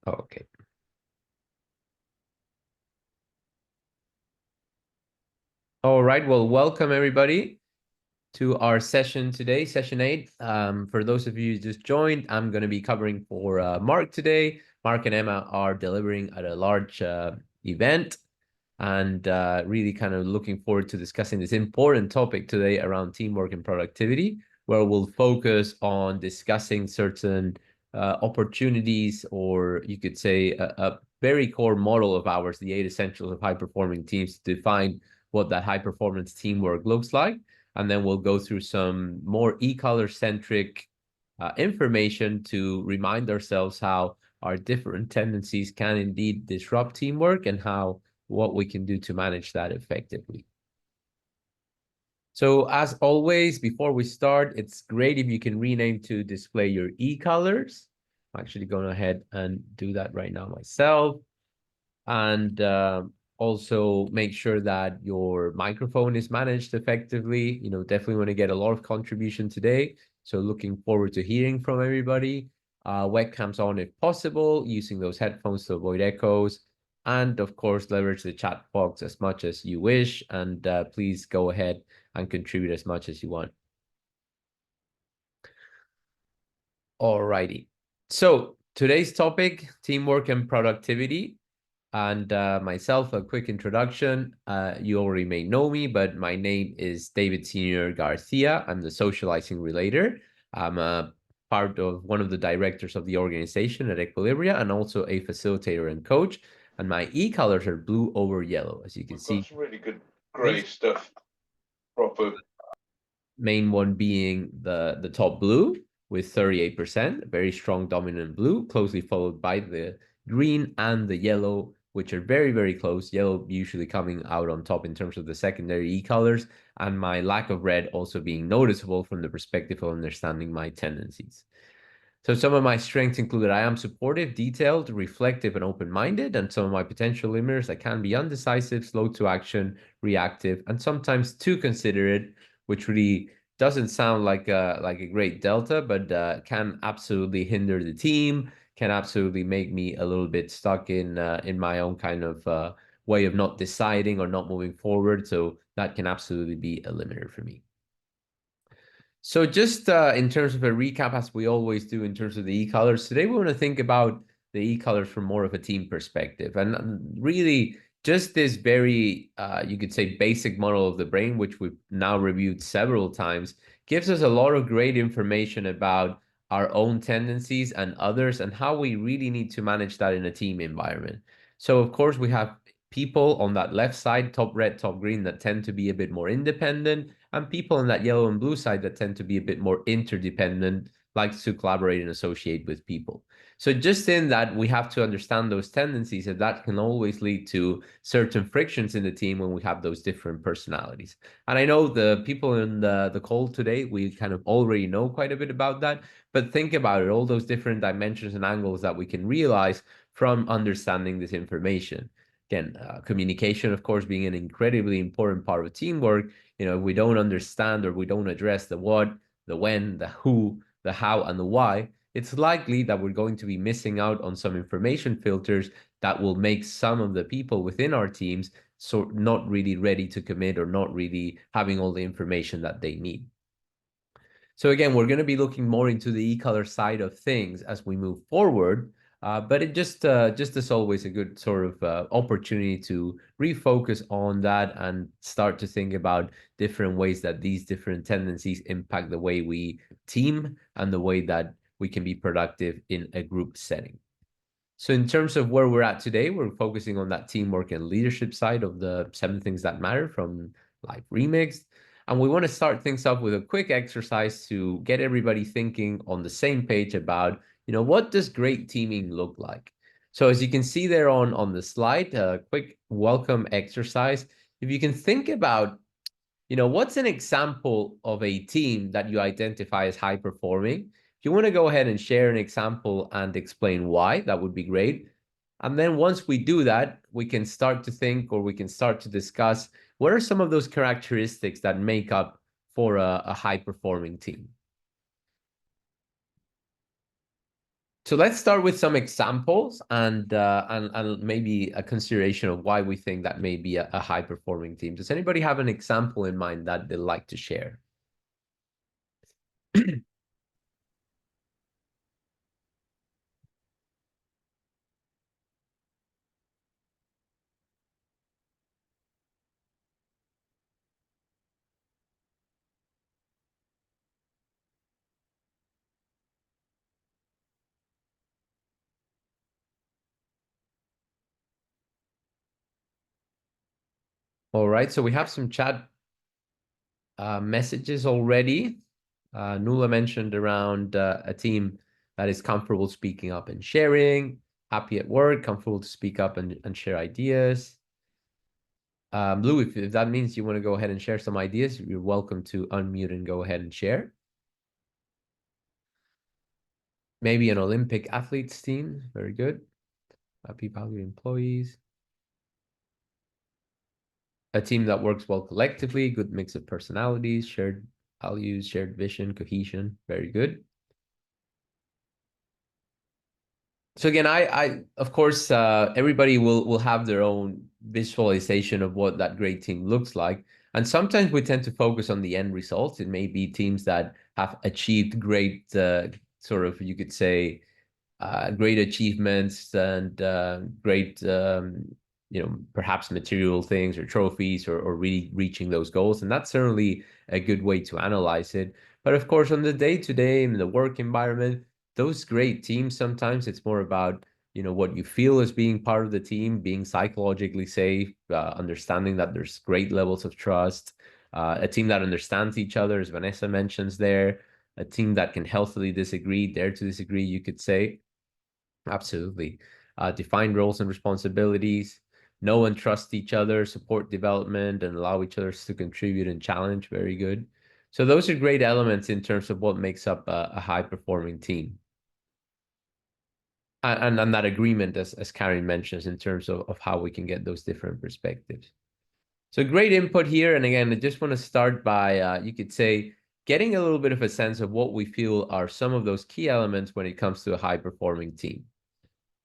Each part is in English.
Okay. All right. Well, welcome everybody to our session today, session 8. For those of you who just joined, I'm going to be covering for Mark today. Mark and Emma are delivering at a large event and really kind of looking forward to discussing this important topic today around teamwork and productivity, where we'll focus on discussing certain opportunities, or you could say a very core model of ours, the 8 essentials of high-performing teams, to define what that high-performance teamwork looks like. And then we'll go through some more e-color centric information to remind ourselves how our different tendencies can indeed disrupt teamwork and how what we can do to manage that effectively. So as always, before we start, it's great if you can rename to display your e-colors. I'm actually going ahead and do that right now myself. And also make sure that your microphone is managed effectively. Definitely want to get a lot of contribution today. So looking forward to hearing from everybody. Webcams on if possible, using those headphones to avoid echoes. And of course, leverage the chat box as much as you wish. And please go ahead and contribute as much as you want. Alrighty. So today's topic, teamwork and productivity. And myself, a quick introduction. You already may know me, but my name is David Senior Garcia. I'm the socializing relator. I'm a part of one of the directors of the organization at Equilibria and also a facilitator and coach. And my e-colors are blue over yellow, as you can see. Got some really good grey stuff. Proper. Main one being the top blue with 38%, very strong dominant blue, closely followed by the green and the yellow, which are very, very close. Yellow usually coming out on top in terms of the secondary e-colors, and my lack of red also being noticeable from the perspective of understanding my tendencies. So some of my strengths include that I am supportive, detailed, reflective, and open-minded, and some of my potential limiters, I can be undecisive, slow to action, reactive, and sometimes too considerate, which really doesn't sound like a great delta, but can absolutely hinder the team, can absolutely make me a little bit stuck in my own kind of way of not deciding or not moving forward. So that can absolutely be a limiter for me. So just in terms of a recap, as we always do in terms of the e-colors, today we want to think about the e-colors from more of a team perspective. And really just this very, you could say, basic model of the brain, which we've now reviewed several times, gives us a lot of great information about our own tendencies and others and how we really need to manage that in a team environment. So of course, we have people on that left side, top red, top green, that tend to be a bit more independent, and people on that yellow and blue side that tend to be a bit more interdependent, like to collaborate and associate with people. So just in that, we have to understand those tendencies, and that can always lead to certain frictions in the team when we have those different personalities. And I know the people in the call today, we kind of already know quite a bit about that, but think about it, all those different dimensions and angles that we can realize from understanding this information. Again, communication, of course, being an incredibly important part of teamwork. If we don't understand or we don't address the what, the when, the who, the how, and the why, it's likely that we're going to be missing out on some information filters that will make some of the people within our teams so not really ready to commit or not really having all the information that they need. So again, we're going to be looking more into the e-color side of things as we move forward. But it just as always a good sort of opportunity to refocus on that and start to think about different ways that these different tendencies impact the way we team and the way that we can be productive in a group setting. So in terms of where we're at today, we're focusing on that teamwork and leadership side of the 7 things that matter from Life Remixed. And we want to start things off with a quick exercise to get everybody thinking on the same page about, what does great teaming look like? So as you can see there on the slide, a quick welcome exercise. If you can think about, what's an example of a team that you identify as high performing? If you want to go ahead and share an example and explain why, that would be great. And then once we do that, we can start to think, or we can start to discuss what are some of those characteristics that make up for a high performing team. So let's start with some examples and maybe a consideration of why we think that may be a high performing team. Does anybody have an example in mind that they'd like to share? All right, so we have some chat messages already. Nuala mentioned around a team that is comfortable speaking up and sharing, happy at work, comfortable to speak up and share ideas. Lou, if that means you want to go ahead and share some ideas, you're welcome to unmute and go ahead and share. Maybe an Olympic athletes team. Very good. Happy, valued employees. A team that works well collectively, good mix of personalities, shared values, shared vision, cohesion. Very good. So again, I of course, everybody will have their own visualization of what that great team looks like. And sometimes we tend to focus on the end results. It may be teams that have achieved great, sort of, you could say, great achievements and great, perhaps material things or trophies or really reaching those goals. And that's certainly a good way to analyze it. But of course, on the day-to-day in the work environment, those great teams, sometimes it's more about, what you feel as being part of the team, being psychologically safe, understanding that there's great levels of trust, a team that understands each other, as Vanessa mentions there, a team that can healthily disagree, dare to disagree, you could say. Absolutely. Define roles and responsibilities, know and trust each other, support development, and allow each other to contribute and challenge. Very good. So those are great elements in terms of what makes up a high-performing team. And that agreement, as Karen mentions, in terms of how we can get those different perspectives. So great input here. And again, I just want to start by, you could say, getting a little bit of a sense of what we feel are some of those key elements when it comes to a high-performing team.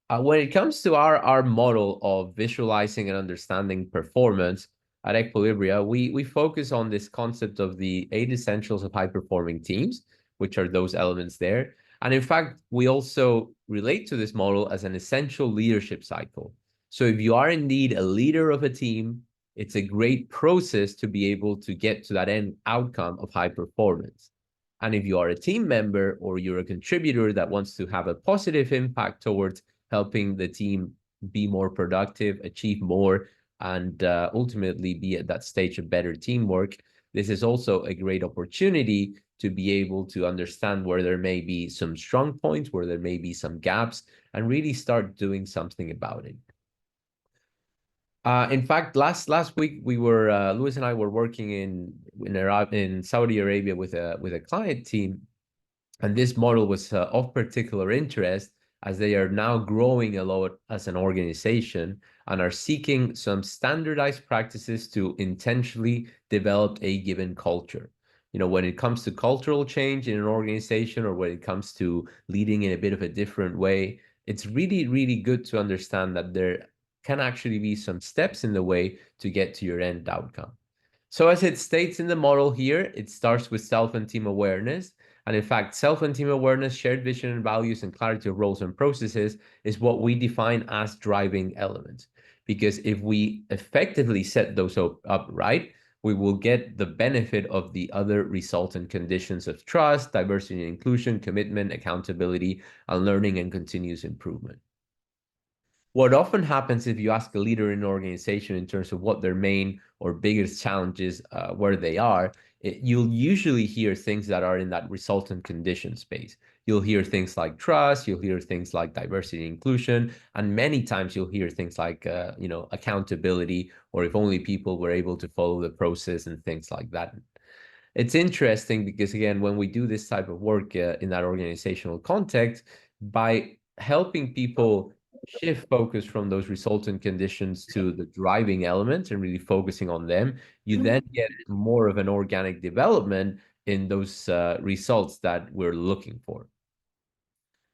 When it comes to our model of visualizing and understanding performance at Equilibria, we focus on this concept of the 8 essentials of high-performing teams, which are those elements there. And in fact, we also relate to this model as an essential leadership cycle. So if you are indeed a leader of a team, it's a great process to be able to get to that end outcome of high performance. And if you are a team member or you're a contributor that wants to have a positive impact towards helping the team be more productive, achieve more, and ultimately be at that stage of better teamwork, this is also a great opportunity to be able to understand where there may be some strong points, where there may be some gaps, and really start doing something about it. In fact, last week we were Luis and I were working in Saudi Arabia with a client team, and this model was of particular interest as they are now growing a lot as an organization and are seeking some standardized practices to intentionally develop a given culture. When it comes to cultural change in an organization or when it comes to leading in a bit of a different way, it's really, really good to understand that there can actually be some steps in the way to get to your end outcome. So as it states in the model here, it starts with self and team awareness. And in fact, self and team awareness, shared vision and values, and clarity of roles and processes is what we define as driving elements. Because if we effectively set those up right, we will get the benefit of the other resultant conditions of trust, diversity and inclusion, commitment, accountability, and learning and continuous improvement. What often happens if you ask a leader in an organization in terms of what their main or biggest challenges, where they are, you'll usually hear things that are in that resultant condition space. You'll hear things like trust, you'll hear things like diversity and inclusion, and many times you'll hear things like, accountability, or if only people were able to follow the process and things like that. It's interesting because, again, when we do this type of work in that organizational context, by helping people shift focus from those resultant conditions to the driving elements and really focusing on them, you then get more of an organic development in those results that we're looking for.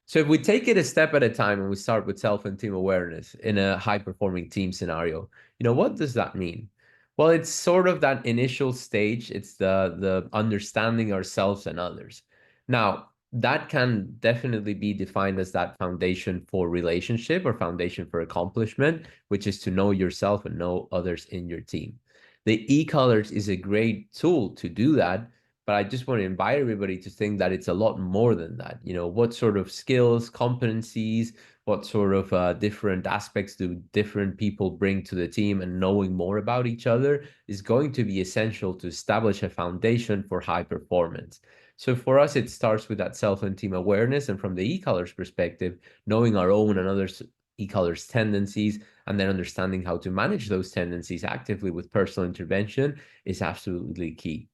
So if we take it a step at a time and we start with self and team awareness in a high-performing team scenario, what does that mean? Well, it's sort of that initial stage. It's the understanding ourselves and others. Now, that can definitely be defined as that foundation for relationship or foundation for accomplishment, which is to know yourself and know others in your team. The e-colors is a great tool to do that, but I just want to invite everybody to think that it's a lot more than that. What sort of skills, competencies, what sort of different aspects do different people bring to the team, and knowing more about each other is going to be essential to establish a foundation for high performance. So for us, it starts with that self and team awareness, and from the e-colors perspective, knowing our own and others' e-colors tendencies, and then understanding how to manage those tendencies actively with personal intervention is absolutely key.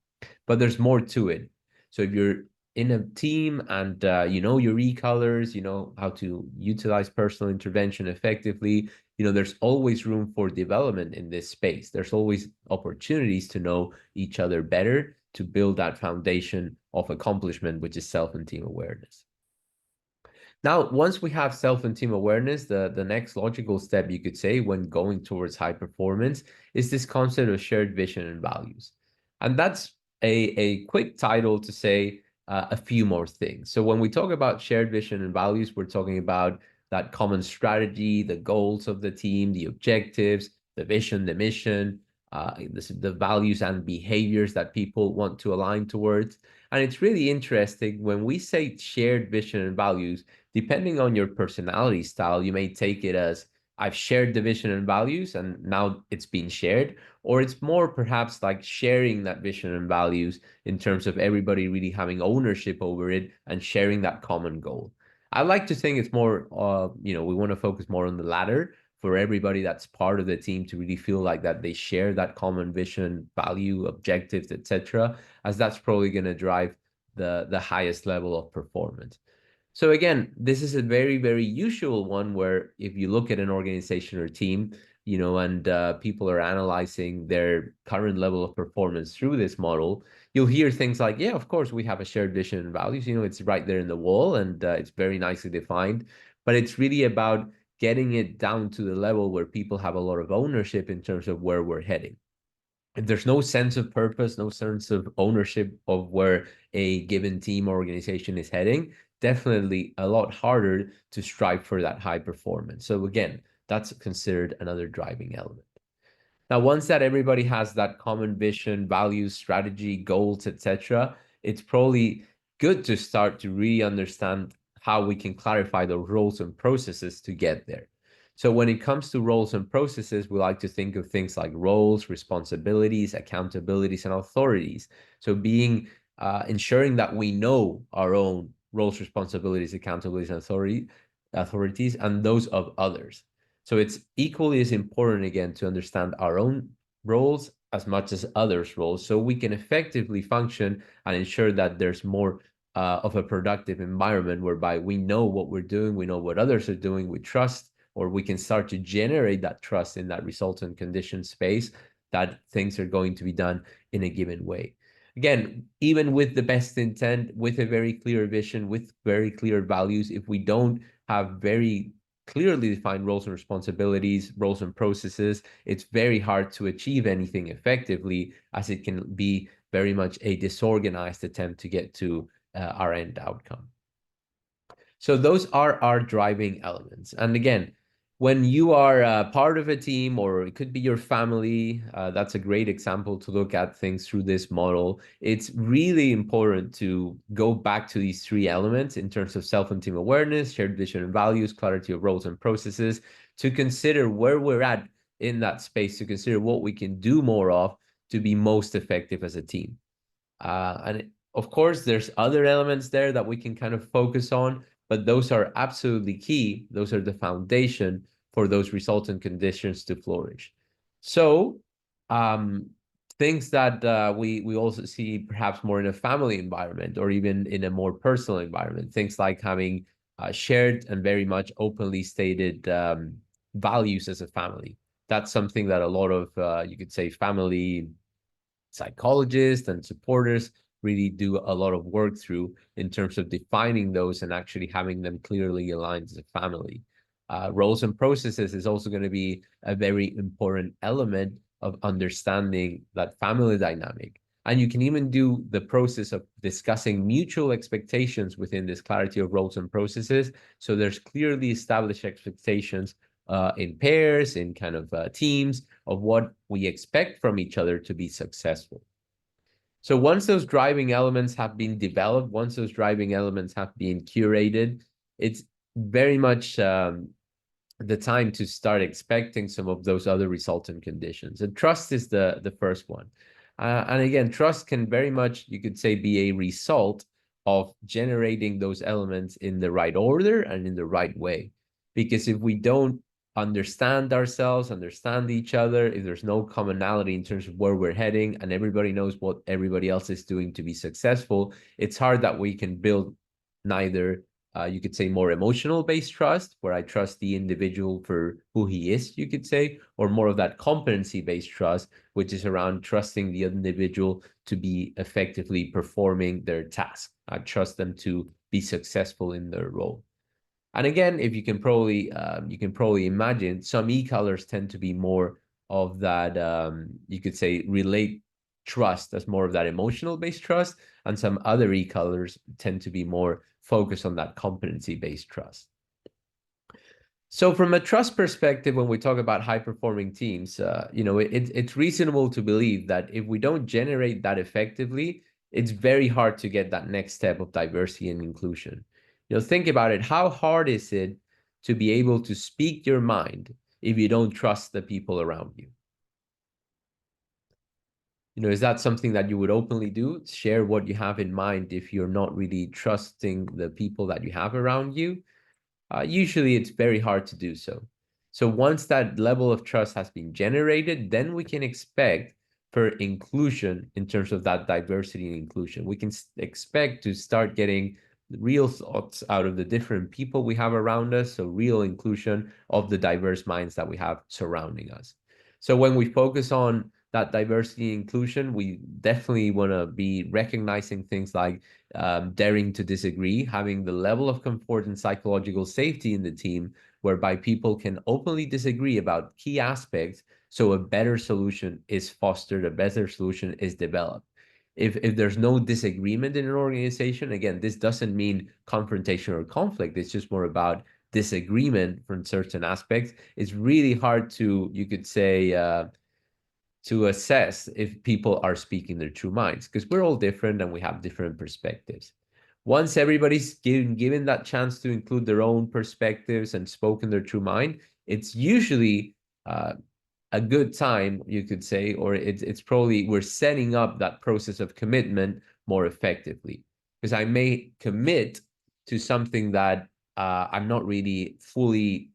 But there's more to it. So if you're in a team and you know your e-colors, you know how to utilize personal intervention effectively, there's always room for development in this space. There's always opportunities to know each other better to build that foundation of accomplishment, which is self and team awareness. Now, once we have self and team awareness, the next logical step, you could say, when going towards high performance is this concept of shared vision and values. And that's a quick title to say a few more things. So when we talk about shared vision and values, we're talking about that common strategy, the goals of the team, the objectives, the vision, the mission, the values and behaviors that people want to align towards. And it's really interesting when we say shared vision and values, depending on your personality style, you may take it as I've shared the vision and values and now it's been shared, or it's more perhaps like sharing that vision and values in terms of everybody really having ownership over it and sharing that common goal. I like to think it's more, we want to focus more on the latter for everybody that's part of the team to really feel like that they share that common vision, value, objectives, etc., as that's probably going to drive the highest level of performance. So again, this is a very, very usual one where if you look at an organization or team, and people are analyzing their current level of performance through this model, you'll hear things like, yeah, of course, we have a shared vision and values. It's right there in the wall and it's very nicely defined. But it's really about getting it down to the level where people have a lot of ownership in terms of where we're heading. If there's no sense of purpose, no sense of ownership of where a given team or organization is heading, definitely a lot harder to strive for that high performance. So again, that's considered another driving element. Now, once that everybody has that common vision, values, strategy, goals, etc., it's probably good to start to really understand how we can clarify the roles and processes to get there. So when it comes to roles and processes, we like to think of things like roles, responsibilities, accountabilities, and authorities. So ensuring that we know our own roles, responsibilities, accountabilities, and authorities, and those of others. So it's equally as important, again, to understand our own roles as much as others' roles so we can effectively function and ensure that there's more of a productive environment whereby we know what we're doing, we know what others are doing, we trust, or we can start to generate that trust in that resultant condition space that things are going to be done in a given way. Again, even with the best intent, with a very clear vision, with very clear values, if we don't have very clearly defined roles and responsibilities, roles and processes, it's very hard to achieve anything effectively, as it can be very much a disorganized attempt to get to our end outcome. So those are our driving elements. And again, when you are part of a team, or it could be your family, that's a great example to look at things through this model. It's really important to go back to these three elements in terms of self and team awareness, shared vision and values, clarity of roles and processes, to consider where we're at in that space, to consider what we can do more of to be most effective as a team. And of course, there's other elements there that we can kind of focus on, but those are absolutely key. Those are the foundation for those resultant conditions to flourish. So um, things that we also see perhaps more in a family environment or even in a more personal environment, things like having shared and very much openly stated values as a family. That's something that a lot of, you could say, family psychologists and supporters really do a lot of work through in terms of defining those and actually having them clearly aligned as a family. Roles and processes is also going to be a very important element of understanding that family dynamic. And you can even do the process of discussing mutual expectations within this clarity of roles and processes. So there's clearly established expectations in pairs, in kind of teams, of what we expect from each other to be successful. So once those driving elements have been developed, once those driving elements have been curated, it's very much the time to start expecting some of those other resultant conditions. And trust is the first one. And again, trust can very much, you could say, be a result of generating those elements in the right order and in the right way. Because if we don't understand ourselves, understand each other, if there's no commonality in terms of where we're heading and everybody knows what everybody else is doing to be successful, it's hard that we can build neither you could say more emotional based trust, where I trust the individual for who he is, you could say, or more of that competency based trust, which is around trusting the individual to be effectively performing their task. I trust them to be successful in their role. And again, if you can probably imagine some e-colors tend to be more of that, you could say relate trust as more of that emotional based trust, and some other e-colors tend to be more focused on that competency based trust. So from a trust perspective, when we talk about high performing teams, it's reasonable to believe that if we don't generate that effectively, it's very hard to get that next step of diversity and inclusion. Think about it. How hard is it to be able to speak your mind if you don't trust the people around you? Is that something that you would openly do? Share what you have in mind if you're not really trusting the people that you have around you? Usually it's very hard to do so. So once that level of trust has been generated, then we can expect for inclusion in terms of that diversity and inclusion. We can expect to start getting real thoughts out of the different people we have around us, so real inclusion of the diverse minds that we have surrounding us. So when we focus on that diversity and inclusion, we definitely want to be recognizing things like daring to disagree, having the level of comfort and psychological safety in the team whereby people can openly disagree about key aspects so a better solution is fostered, a better solution is developed. If there's no disagreement in an organization, again, this doesn't mean confrontation or conflict. It's just more about disagreement from certain aspects. It's really hard to, you could say, to assess if people are speaking their true minds, because we're all different and we have different perspectives. Once everybody's given that chance to include their own perspectives and spoken their true mind, it's usually a good time, you could say, or it's probably we're setting up that process of commitment more effectively. Because I may commit to something that I'm not really fully,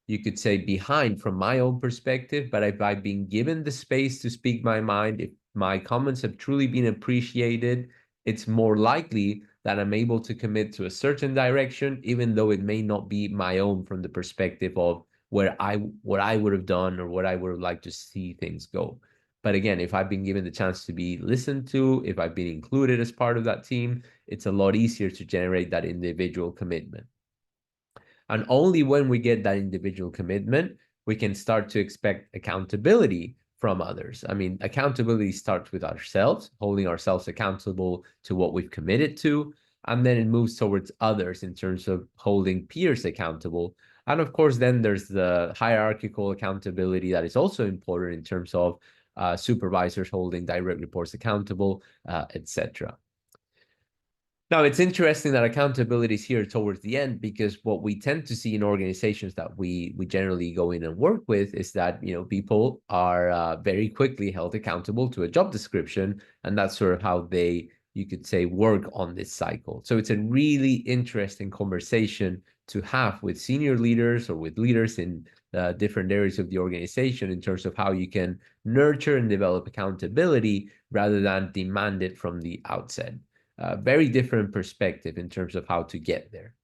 you could say, behind from my own perspective, but if I've been given the space to speak my mind, if my comments have truly been appreciated, it's more likely that I'm able to commit to a certain direction, even though it may not be my own from the perspective of what I would have done or what I would have liked to see things go. But again, if I've been given the chance to be listened to, if I've been included as part of that team, it's a lot easier to generate that individual commitment. And only when we get that individual commitment, we can start to expect accountability from others. I mean, accountability starts with ourselves, holding ourselves accountable to what we've committed to, and then it moves towards others in terms of holding peers accountable. And of course, then there's the hierarchical accountability that is also important in terms of supervisors holding direct reports accountable, etc. Now, it's interesting that accountability is here towards the end, because what we tend to see in organizations that we generally go in and work with is that, people are very quickly held accountable to a job description, and that's sort of how they, you could say, work on this cycle. So it's a really interesting conversation to have with senior leaders or with leaders in different areas of the organization in terms of how you can nurture and develop accountability rather than demand it from the outset. Very different perspective in terms of how to get there.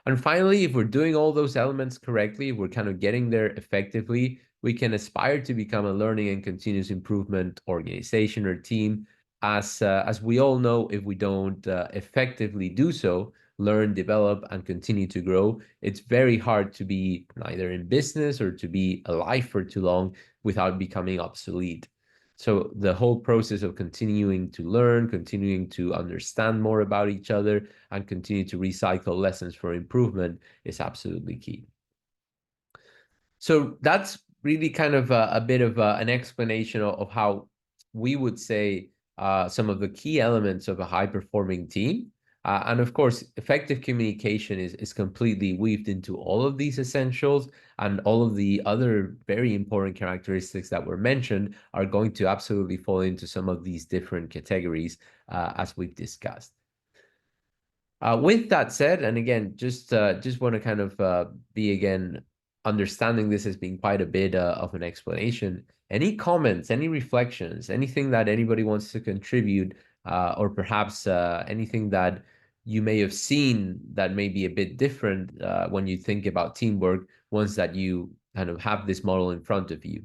And finally, if we're doing all those elements correctly, we're kind of getting there effectively, we can aspire to become a learning and continuous improvement organization or team. as we all know, if we don't effectively do so, learn, develop, and continue to grow, it's very hard to be either in business or to be alive for too long without becoming obsolete. So the whole process of continuing to learn, continuing to understand more about each other, and continue to recycle lessons for improvement is absolutely key. So that's really kind of a bit of an explanation of how we would say some of the key elements of a high-performing team. And of course, effective communication is completely weaved into all of these essentials, and all of the other very important characteristics that were mentioned are going to absolutely fall into some of these different categories as we've discussed. With that said, and again, just want to kind of be again understanding this as being quite a bit of an explanation. Any comments, any reflections, anything that anybody wants to contribute, or perhaps anything that you may have seen that may be a bit different when you think about teamwork once that you kind of have this model in front of you.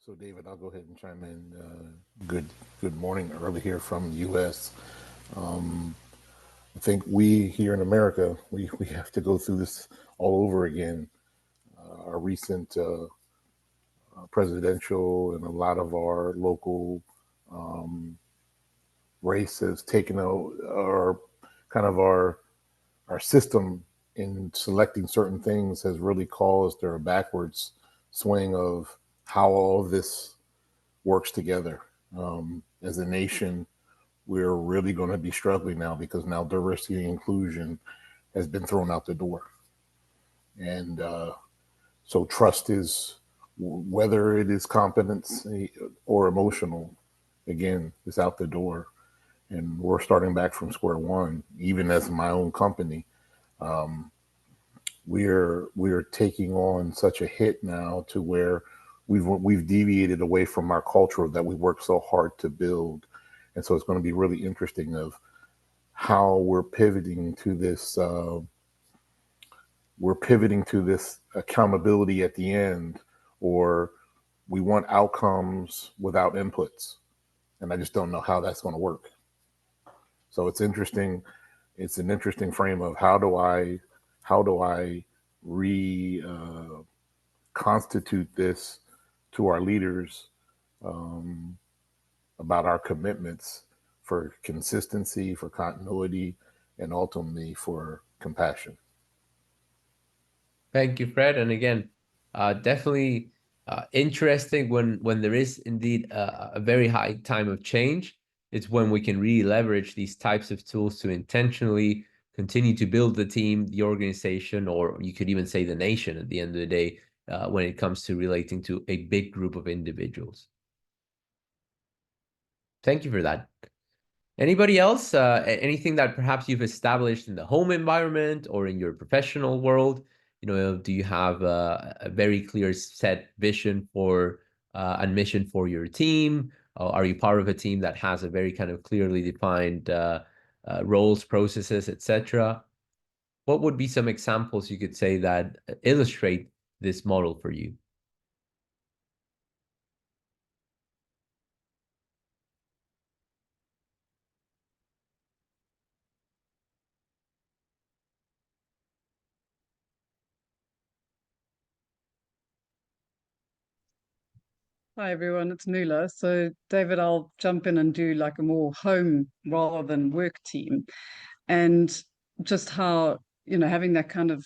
So, David, I'll go ahead and chime in. Good morning, early here from the U.S. I think we here in America, we have to go through this all over again. Our recent presidential and a lot of our local race has taken our kind of our system in selecting certain things has really caused a backwards swing of how all of this works together. As a nation, we're really going to be struggling now because now diversity and inclusion has been thrown out the door. And so trust is, whether it is competence or emotional, again, is out the door. And we're starting back from square one, even as my own company. We're taking on such a hit now to where we've deviated away from our culture that we worked so hard to build, and so it's going to be really interesting of how we're pivoting to this. We're pivoting to this accountability at the end, or we want outcomes without inputs, and I just don't know how that's going to work. So it's interesting. It's an interesting frame of how do I constitute this to our leaders about our commitments for consistency, for continuity, and ultimately for compassion. Thank you, Fred. And again, definitely interesting when there is indeed a very high time of change. It's when we can really leverage these types of tools to intentionally continue to build the team, the organization, or you could even say the nation at the end of the day, when it comes to relating to a big group of individuals. Thank you for that. Anybody else? Anything that perhaps you've established in the home environment or in your professional world? Do you have a very clear set vision for and mission for your team? Are you part of a team that has a very kind of clearly defined roles, processes, etc.? What would be some examples you could say that illustrate this model for you? Hi everyone, it's Nuala. So David, I'll jump in and do like a more home rather than work team. And just how, having that kind of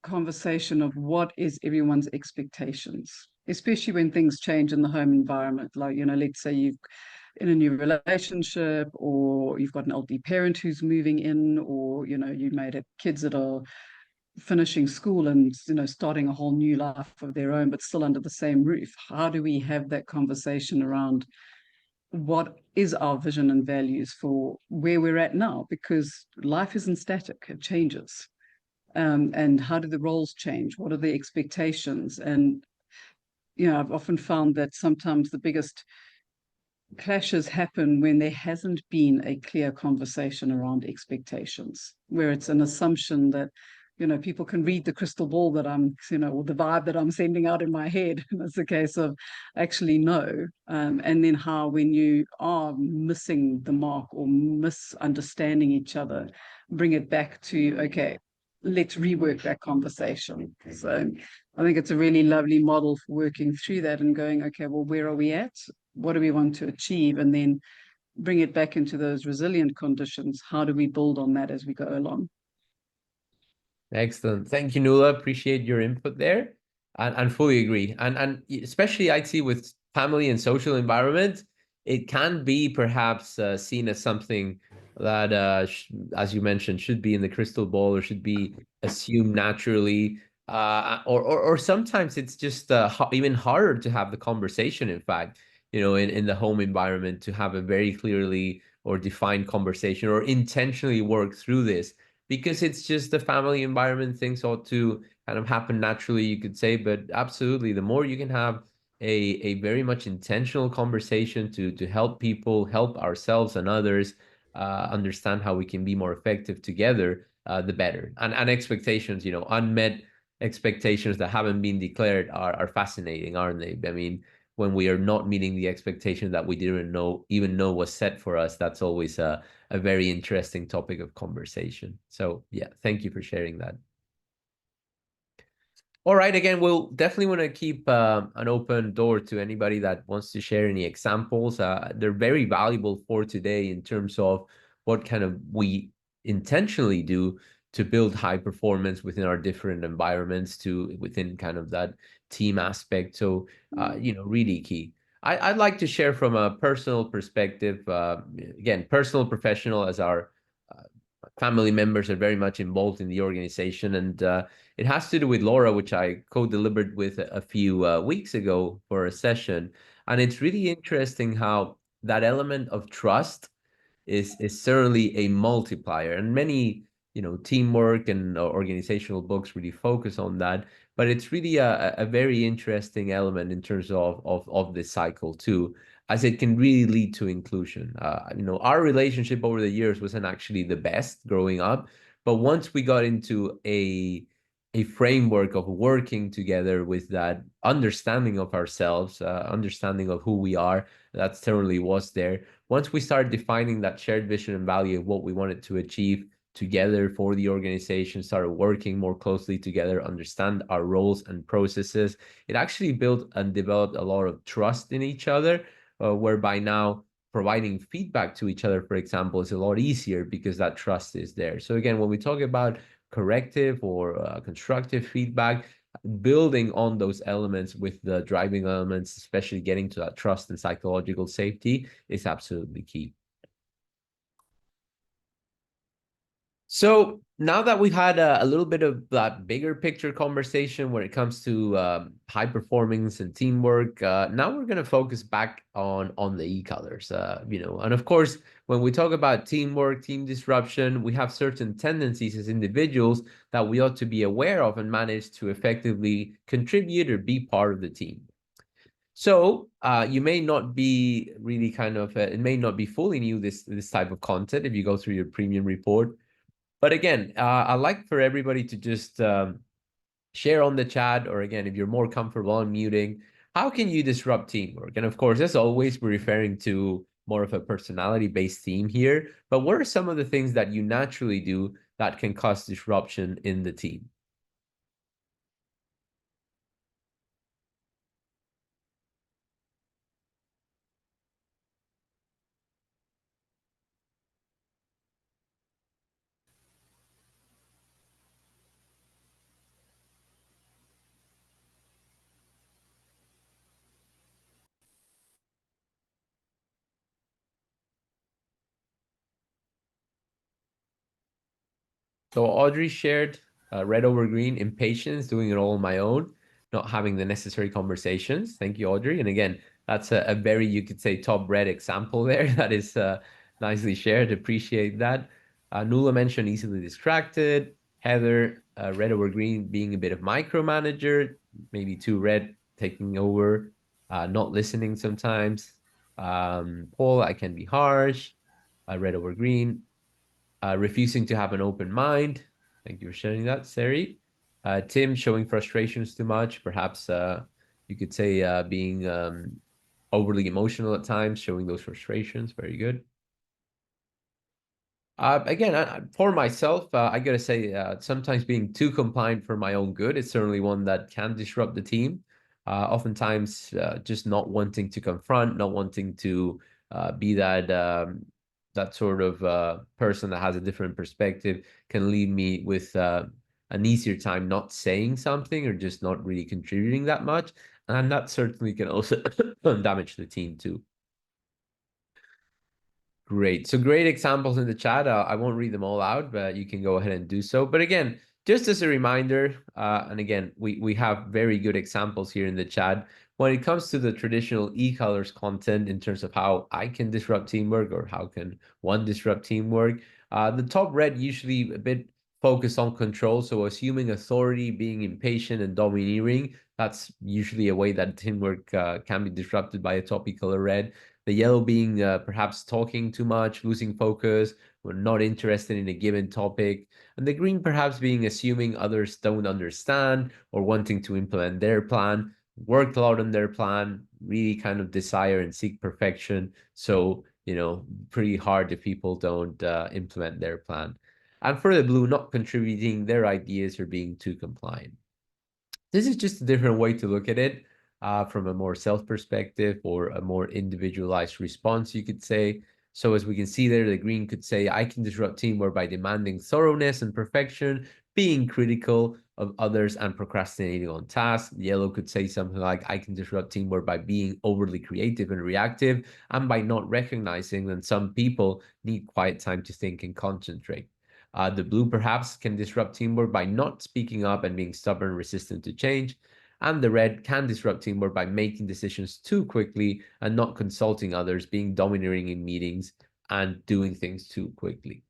conversation of what is everyone's expectations, especially when things change in the home environment. Like, let's say you've in a new relationship, or you've got an elderly parent who's moving in, or, you made it kids that are finishing school and starting a whole new life of their own, but still under the same roof. How do we have that conversation around what is our vision and values for where we're at now? Because life isn't static, it changes. And how do the roles change? What are the expectations? And I've often found that sometimes the biggest clashes happen when there hasn't been a clear conversation around expectations, where it's an assumption that, people can read the crystal ball that I'm, or the vibe that I'm sending out in my head. And it's a case of actually no. And then how, when you are missing the mark or misunderstanding each other, bring it back to, okay, let's rework that conversation. So I think it's a really lovely model for working through that and going, okay, well, where are we at? What do we want to achieve? And then bring it back into those resilient conditions. How do we build on that as we go along? Excellent. Thank you, Nuala. Appreciate your input there, and fully agree. And especially I'd see with family and social environment, it can be perhaps seen as something that, as you mentioned, should be in the crystal ball or should be assumed naturally. Or sometimes it's just even harder to have the conversation, in fact, in the home environment, to have a very clearly or defined conversation or intentionally work through this, because it's just the family environment. Things ought to kind of happen naturally, you could say. But absolutely, the more you can have a very much intentional conversation to help people, help ourselves and others understand how we can be more effective together, the better. And expectations, unmet expectations that haven't been declared are fascinating, aren't they? I mean, when we are not meeting the expectation that we didn't even know was set for us, that's always a very interesting topic of conversation. So yeah, thank you for sharing that. All right, again, we'll definitely want to keep an open door to anybody that wants to share any examples. They're very valuable for today in terms of what kind of we intentionally do to build high performance within our different environments, within kind of that team aspect. So, really key. I'd like to share from a personal perspective, again, personal, professional, as our family members are very much involved in the organization. And it has to do with Laura, which I co-delivered with a few weeks ago for a session. And it's really interesting how that element of trust is certainly a multiplier. And many, teamwork and organizational books really focus on that. But it's really a very interesting element in terms of this cycle too, as it can really lead to inclusion. Our relationship over the years wasn't actually the best growing up, but once we got into a framework of working together with that understanding of ourselves, understanding of who we are, that certainly was there. Once we started defining that shared vision and value of what we wanted to achieve together for the organization, started working more closely together, understand our roles and processes, it actually built and developed a lot of trust in each other, whereby now providing feedback to each other, for example, is a lot easier because that trust is there. So again, when we talk about corrective or constructive feedback, building on those elements with the driving elements, especially getting to that trust and psychological safety, is absolutely key. So now that we've had a little bit of that bigger picture conversation when it comes to high performance and teamwork, now we're going to focus back on the e-colors. And of course, when we talk about teamwork, team disruption, we have certain tendencies as individuals that we ought to be aware of and manage to effectively contribute or be part of the team. So you may not be really it may not be fully new, this type of content if you go through your premium report. But again, I'd like for everybody to just share on the chat, or again, if you're more comfortable unmuting, how can you disrupt teamwork? And of course, as always, we're referring to more of a personality-based theme here. But what are some of the things that you naturally do that can cause disruption in the team? So Audrey shared red over green, impatience, doing it all on my own, not having the necessary conversations. Thank you, Audrey. And again, that's a very, you could say, top red example there. That is nicely shared. Appreciate that. Nuala mentioned easily distracted. Heather, red over green, being a bit of micromanager, maybe too red, taking over, not listening sometimes. Paul, I can be harsh. Red over green. Refusing to have an open mind. Thank you for sharing that, Sari. Tim, showing frustrations too much. Perhaps you could say being overly emotional at times, showing those frustrations. Very good. Again, for myself, I gotta say, sometimes being too compliant for my own good is certainly one that can disrupt the team. Oftentimes, just not wanting to confront, not wanting to be that sort of person that has a different perspective can leave me with an easier time not saying something or just not really contributing that much, and that certainly can also damage the team too. Great. So great examples in the chat. I won't read them all out, but you can go ahead and do so. But again, just as a reminder, and again, we have very good examples here in the chat. When it comes to the traditional e-colors content in terms of how I can disrupt teamwork or how can one disrupt teamwork, the top red usually a bit focused on control. So assuming authority, being impatient and domineering, that's usually a way that teamwork can be disrupted by a top e-color red. The yellow being perhaps talking too much, losing focus, or not interested in a given topic. And the green perhaps being assuming others don't understand or wanting to implement their plan, worked a lot on their plan, really kind of desire and seek perfection. So, pretty hard if people don't implement their plan. And for the blue, not contributing their ideas or being too compliant. This is just a different way to look at it from a more self perspective or a more individualized response, you could say. So as we can see there, the green could say, I can disrupt teamwork by demanding thoroughness and perfection, being critical of others and procrastinating on tasks. The yellow could say something like, I can disrupt teamwork by being overly creative and reactive and by not recognizing that some people need quiet time to think and concentrate. The blue perhaps can disrupt teamwork by not speaking up and being stubborn, resistant to change. And the red can disrupt teamwork by making decisions too quickly and not consulting others, being domineering in meetings and doing things too quickly.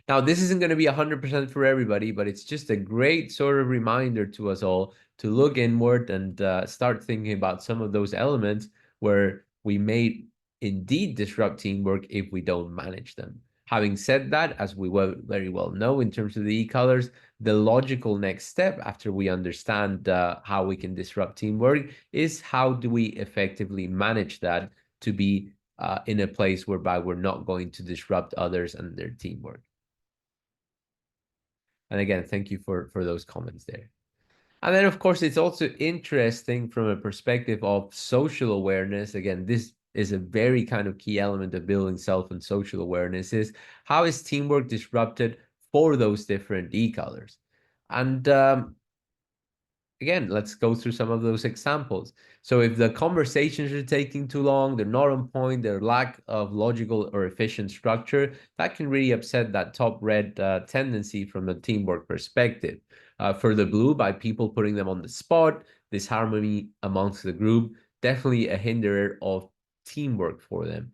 Now, this isn't going to be 100% for everybody, but it's just a great sort of reminder to us all to look inward and start thinking about some of those elements where we may indeed disrupt teamwork if we don't manage them. Having said that, as we very well know in terms of the e-colors, the logical next step after we understand how we can disrupt teamwork is how do we effectively manage that to be in a place whereby we're not going to disrupt others and their teamwork. And again, thank you for those comments there. And then, of course, it's also interesting from a perspective of social awareness. Again, this is a very kind of key element of building self and social awareness is how is teamwork disrupted for those different e-colors? And again, let's go through some of those examples. So if the conversations are taking too long, they're not on point, their lack of logical or efficient structure, that can really upset that top red tendency from a teamwork perspective. For the blue, by people putting them on the spot, disharmony amongst the group, definitely a hinderer of teamwork for them.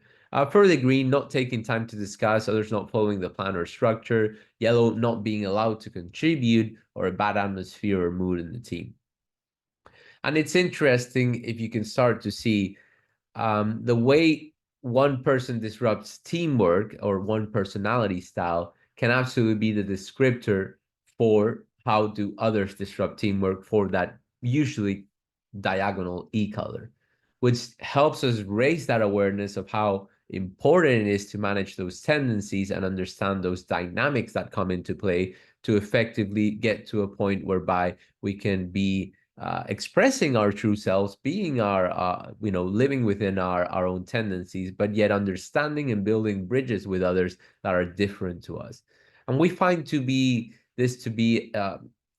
For the green, not taking time to discuss, others not following the plan or structure, yellow, not being allowed to contribute, or a bad atmosphere or mood in the team. And it's interesting if you can start to see the way one person disrupts teamwork or one personality style can absolutely be the descriptor for how do others disrupt teamwork for that usually diagonal e-color, which helps us raise that awareness of how important it is to manage those tendencies and understand those dynamics that come into play to effectively get to a point whereby we can be expressing our true selves, being our, living within our own tendencies, but yet understanding and building bridges with others that are different to us. And we find this to be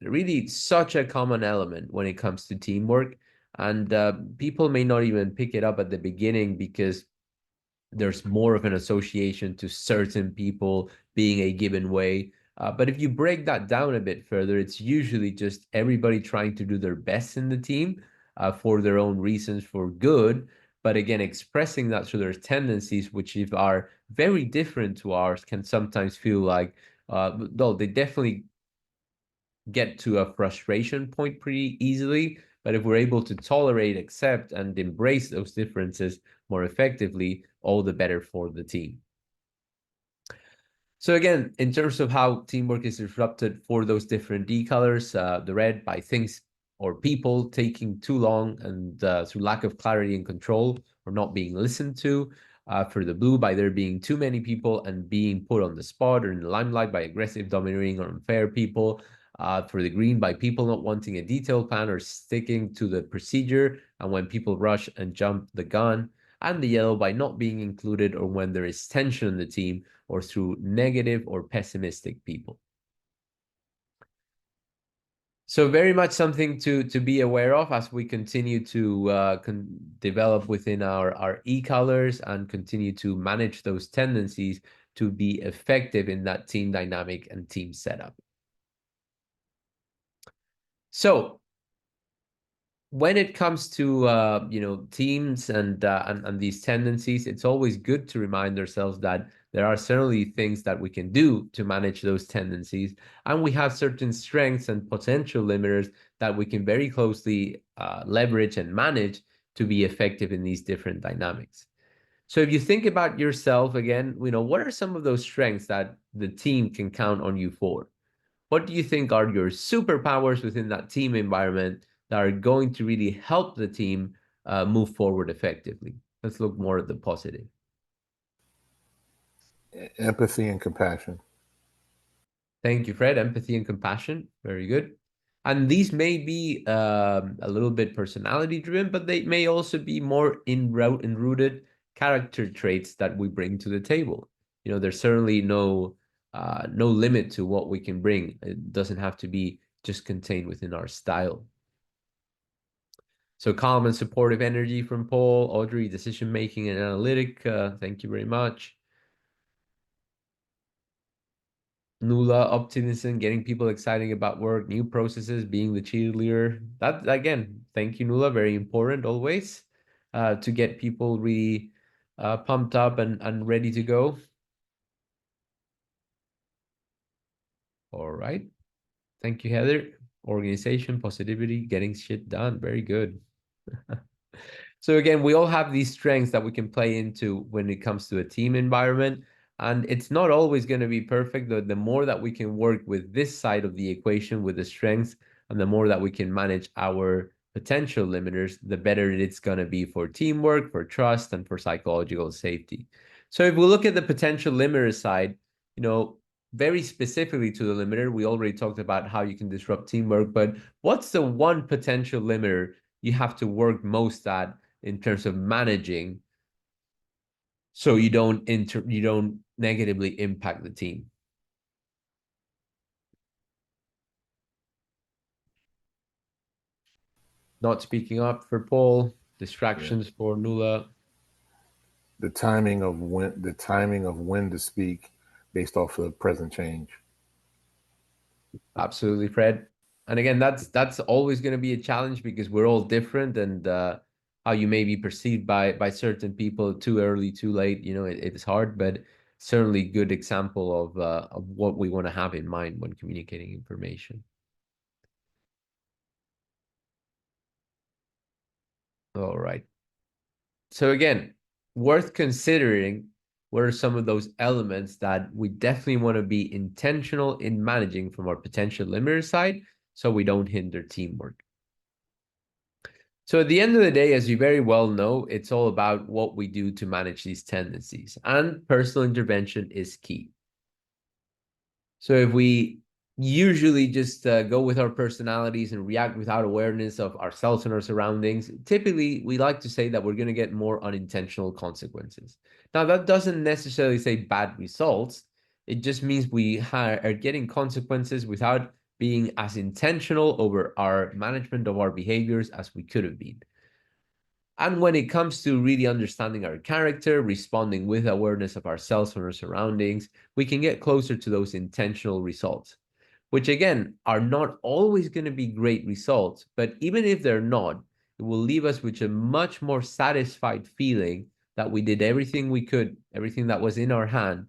really such a common element when it comes to teamwork. And people may not even pick it up at the beginning because there's more of an association to certain people being a given way. But if you break that down a bit further, it's usually just everybody trying to do their best in the team for their own reasons for good. But again, expressing that through their tendencies, which if are very different to ours, can sometimes feel like, though they definitely get to a frustration point pretty easily, But if we're able to tolerate, accept, and embrace those differences more effectively, all the better for the team. So again, in terms of how teamwork is disrupted for those different D colors, the red by things or people taking too long and through lack of clarity and control or not being listened to. For the blue, by there being too many people and being put on the spot or in the limelight by aggressive, domineering, or unfair people. For the green, by people not wanting a detailed plan or sticking to the procedure, and when people rush and jump the gun. And the yellow, by not being included or when there is tension in the team, or through negative or pessimistic people. So very much something to be aware of as we continue to develop within our e-colors and continue to manage those tendencies to be effective in that team dynamic and team setup. So when it comes to teams and these tendencies, it's always good to remind ourselves that there are certainly things that we can do to manage those tendencies, and we have certain strengths and potential limiters that we can very closely leverage and manage to be effective in these different dynamics. So if you think about yourself again, what are some of those strengths that the team can count on you for? What do you think are your superpowers within that team environment that are going to really help the team move forward effectively? Let's look more at the positive. Empathy and compassion. Thank you, Fred. Empathy and compassion. Very good. And these may be a little bit personality driven, but they may also be more enrooted character traits that we bring to the table. There's certainly no limit to what we can bring. It doesn't have to be just contained within our style. So calm and supportive energy from Paul. Audrey, decision making and analytic. Thank you very much. Nula, optimism, getting people excited about work, new processes, being the cheerleader. That, again, thank you, Nula. Very important always to get people really pumped up and ready to go. All right. Thank you, Heather. Organization, positivity, getting shit done. Very good. So again, we all have these strengths that we can play into when it comes to a team environment. And it's not always going to be perfect. The more that we can work with this side of the equation with the strengths, and the more that we can manage our potential limiters, the better it's going to be for teamwork, for trust, and for psychological safety. So if we look at the potential limiter side, very specifically to the limiter, we already talked about how you can disrupt teamwork, but what's the one potential limiter you have to work most at in terms of managing so you don't negatively impact the team? Not speaking up for Paul, distractions for Nula. The timing of when to speak based off of present change. Absolutely, Fred. And again, that's always going to be a challenge because we're all different, and how you may be perceived by certain people too early, too late, it's hard, but certainly good example of what we want to have in mind when communicating information. All right. So again, worth considering what are some of those elements that we definitely want to be intentional in managing from our potential limiter side so we don't hinder teamwork. So at the end of the day, as you very well know, it's all about what we do to manage these tendencies, and personal intervention is key. So if we usually just go with our personalities and react without awareness of ourselves and our surroundings, typically we like to say that we're going to get more unintentional consequences. Now, that doesn't necessarily say bad results. It just means we are getting consequences without being as intentional over our management of our behaviors as we could have been. And when it comes to really understanding our character, responding with awareness of ourselves and our surroundings, we can get closer to those intentional results, which again, are not always going to be great results, but even if they're not, it will leave us with a much more satisfied feeling that we did everything we could, everything that was in our hand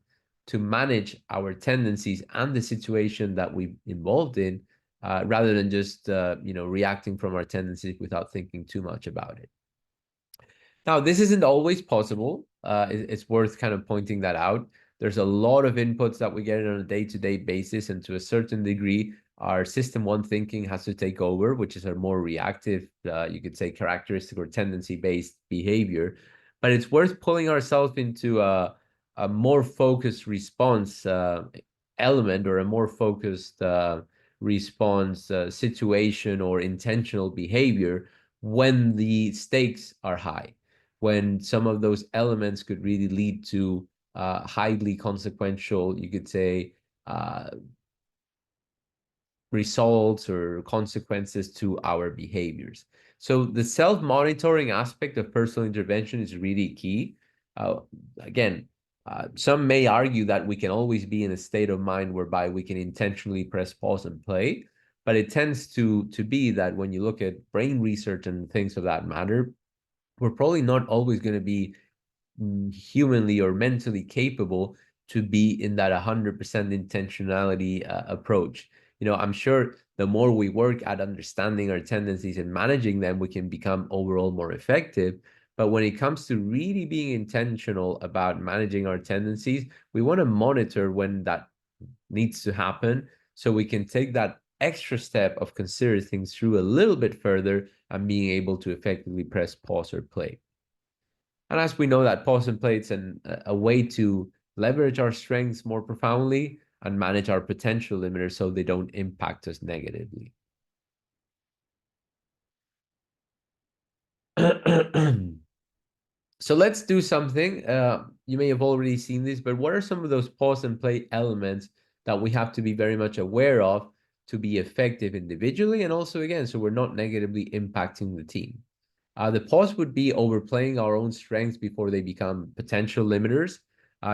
to manage our tendencies and the situation that we involved in rather than just reacting from our tendencies without thinking too much about it. Now, this isn't always possible. It's worth kind of pointing that out. There's a lot of inputs that we get on a day-to-day basis, and to a certain degree, our system one thinking has to take over, which is a more reactive, you could say, characteristic or tendency-based behavior. But it's worth pulling ourselves into a more focused response element, or a more focused response situation or intentional behavior when the stakes are high, when some of those elements could really lead to highly consequential, you could say, results or consequences to our behaviors. So the self-monitoring aspect of personal intervention is really key. Again, some may argue that we can always be in a state of mind whereby we can intentionally press pause and play, but it tends to be that when you look at brain research and things of that matter, we're probably not always going to be humanly or mentally capable to be in that 100% intentionality approach. I'm sure the more we work at understanding our tendencies and managing them, we can become overall more effective. But when it comes to really being intentional about managing our tendencies, we want to monitor when that needs to happen, so we can take that extra step of considering things through a little bit further and being able to effectively press pause or play. And as we know, that pause and play, it's a way to leverage our strengths more profoundly and manage our potential limiters so they don't impact us negatively. So let's do something. You may have already seen this, but what are some of those pause and play elements that we have to be very much aware of to be effective individually, and also, again, so we're not negatively impacting the team? The pause would be overplaying our own strengths before they become potential limiters.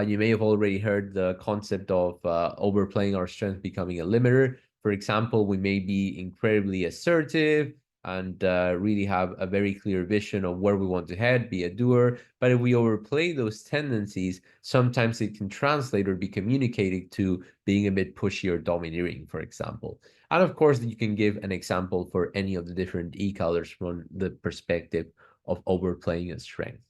You may have already heard the concept of overplaying our strengths becoming a limiter. For example, we may be incredibly assertive and really have a very clear vision of where we want to head, be a doer. But if we overplay those tendencies, sometimes it can translate or be communicated to being a bit pushy or domineering, for example. And of course, you can give an example for any of the different e-colors from the perspective of overplaying a strength.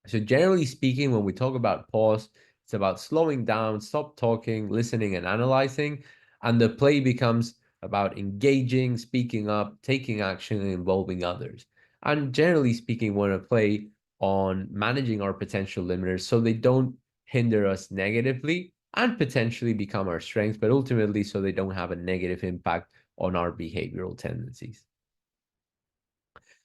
So generally speaking, when we talk about pause, it's about slowing down, stop talking, listening, and analyzing. And the play becomes about engaging, speaking up, taking action, and involving others. And generally speaking, we want to play on managing our potential limiters so they don't hinder us negatively and potentially become our strengths, but ultimately so they don't have a negative impact on our behavioral tendencies.